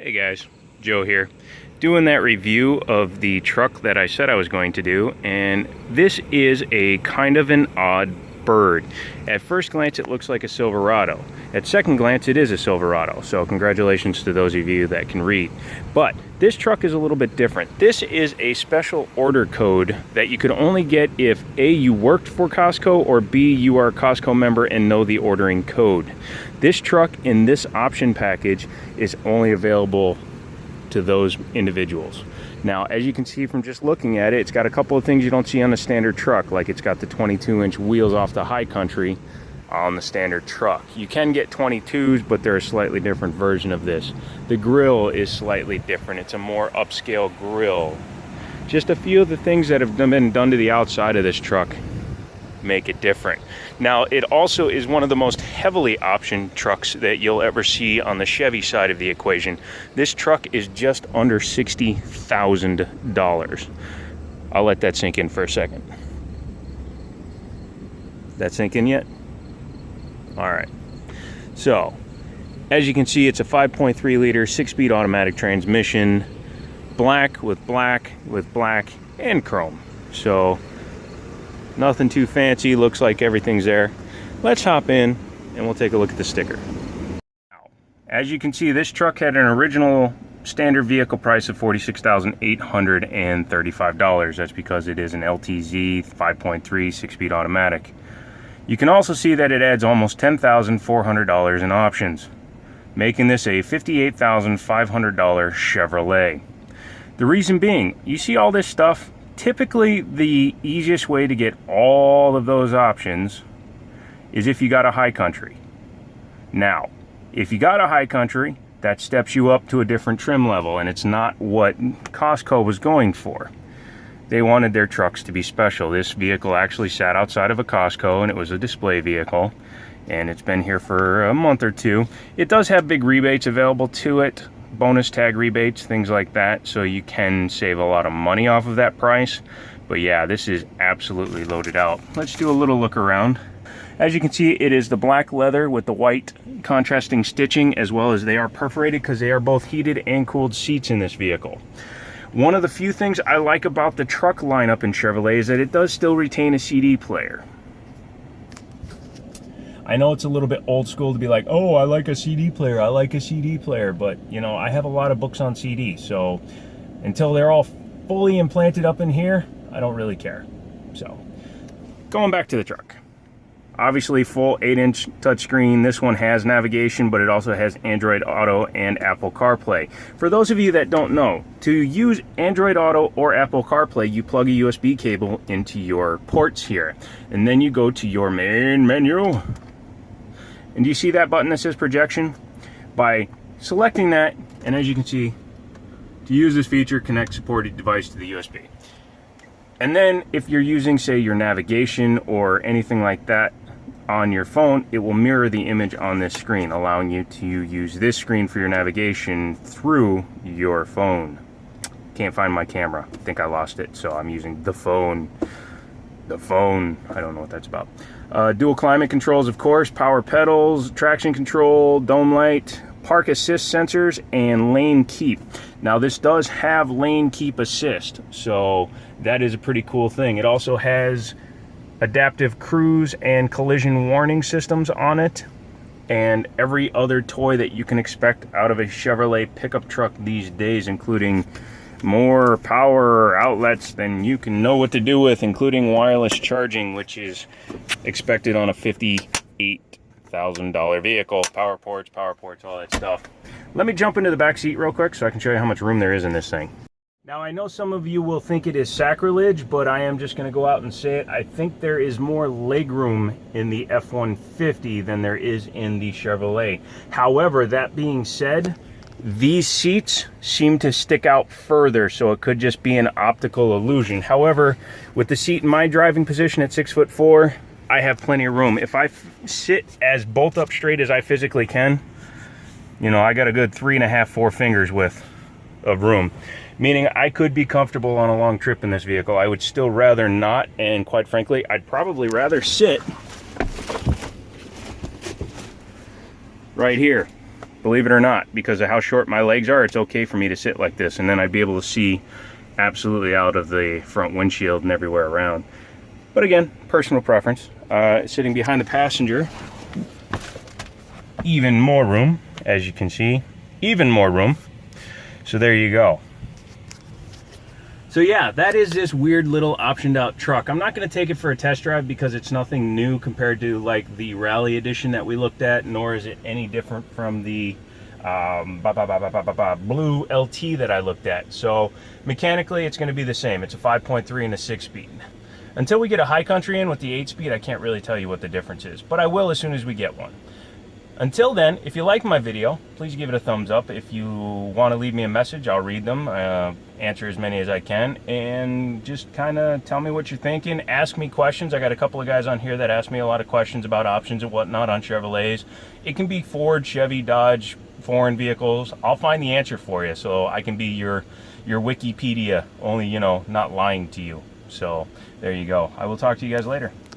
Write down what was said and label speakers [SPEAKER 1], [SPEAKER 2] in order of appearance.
[SPEAKER 1] Hey guys, Joe here, doing that review of the truck that I said I was going to do, and this is a kind of an odd bird. At first glance it looks like a Silverado. At second glance it is a Silverado, so congratulations to those of you that can read. But this truck is a little bit different. This is a special order code that you could only get if A, you worked for Costco, or B, you are a Costco member and know the ordering code. This truck in this option package is only available to those individuals. Now, as you can see from just looking at it, it's got a couple of things you don't see on the standard truck, like it's got the 22-inch wheels off the High Country on the standard truck. You can get 22s, but they're a slightly different version of this. The grille is slightly different. It's a more upscale grille. Just a few of the things that have been done to the outside of this truck make it different. Now, it also is one of the most heavily optioned trucks that you'll ever see on the Chevy side of the equation. This truck is just under $60,000. I'll let that sink in for a second. That sink in yet? All right. So, as you can see, it's a 5.3 liter, 6-speed automatic transmission, black with black with black and chrome. So, nothing too fancy, looks like everything's there. Let's hop in and we'll take a look at the sticker. As you can see, this truck had an original standard vehicle price of $46,835. That's because it is an LTZ 5.3 6-speed automatic. You can also see that it adds almost $10,400 in options, making this a $58,500 Chevrolet. The reason being, you see all this stuff. Typically, the easiest way to get all of those options is if you got a High Country. Now, if you got a High Country, that steps you up to a different trim level, and it's not what Costco was going for. They wanted their trucks to be special. This vehicle actually sat outside of a Costco, and it was a display vehicle, and it's been here for a month or two. It does have big rebates available to it. Bonus tag rebates, things like that, so you can save a lot of money off of that price. But yeah, this is absolutely loaded out. Let's do a little look around. As you can see, it is the black leather with the white contrasting stitching, as well as they are perforated because they are both heated and cooled seats in this vehicle. One of the few things I like about the truck lineup in Chevrolet is that it does still retain a CD player. I know it's a little bit old school to be like, oh, I like a CD player, I like a CD player, but you know, I have a lot of books on CD, so until they're all fully implanted up in here, I don't really care. So, going back to the truck. Obviously, full 8-inch touchscreen. This one has navigation, but it also has Android Auto and Apple CarPlay. For those of you that don't know, to use Android Auto or Apple CarPlay, you plug a USB cable into your ports here, and then you go to your main menu. And do you see that button that says projection? By selecting that, and as you can see, to use this feature, connect supported device to the USB. And then if you're using, say, your navigation or anything like that on your phone, it will mirror the image on this screen, allowing you to use this screen for your navigation through your phone. Can't find my camera. I think I lost it, so I'm using the phone. The phone, I don't know what that's about. Dual climate controls, of course, power pedals, traction control, dome light, park assist sensors, and lane keep. Now, this does have lane keep assist, so that is a pretty cool thing. It also has adaptive cruise and collision warning systems on it, and every other toy that you can expect out of a Chevrolet pickup truck these days, including more power outlets than you can know what to do with, including wireless charging, which is expected on a $58,000 vehicle. Power ports, all that stuff. Let me jump into the back seat real quick so I can show you how much room there is in this thing. Now, I know some of you will think it is sacrilege, but I am just going to go out and say it. I think there is more legroom in the F-150 than there is in the Chevrolet. However, that being said, these seats seem to stick out further, so it could just be an optical illusion. However, with the seat in my driving position at 6'4", I have plenty of room. If I sit as bolt up straight as I physically can, you know, I got a good 3.5, 4 fingers width of room, meaning I could be comfortable on a long trip in this vehicle. I would still rather not, and quite frankly, I'd probably rather sit right here. believe it or not, because of how short my legs are, it's okay for me to sit like this, and then I'd be able to see absolutely out of the front windshield and everywhere around. But again, personal preference. Sitting behind the passenger, even more room, as you can see, even more room. So there you go. So yeah, that is this weird little optioned out truck. I'm not going to take it for a test drive because it's nothing new compared to like the Rally Edition that we looked at, nor is it any different from the Blue LT that I looked at. So mechanically, it's going to be the same. It's a 5.3 and a 6-speed. Until we get a high country in with the 8-speed, I can't really tell you what the difference is, but I will as soon as we get one. Until then, if you like my video, please give it a thumbs up. If you want to leave me a message, I'll read them, answer as many as I can, and just kind of tell me what you're thinking. Ask me questions. I got a couple of guys on here that ask me a lot of questions about options and whatnot on Chevrolets. It can be Ford, Chevy, Dodge, foreign vehicles. I'll find the answer for you, so I can be your Wikipedia, only, you know, not lying to you. So there you go. I will talk to you guys later.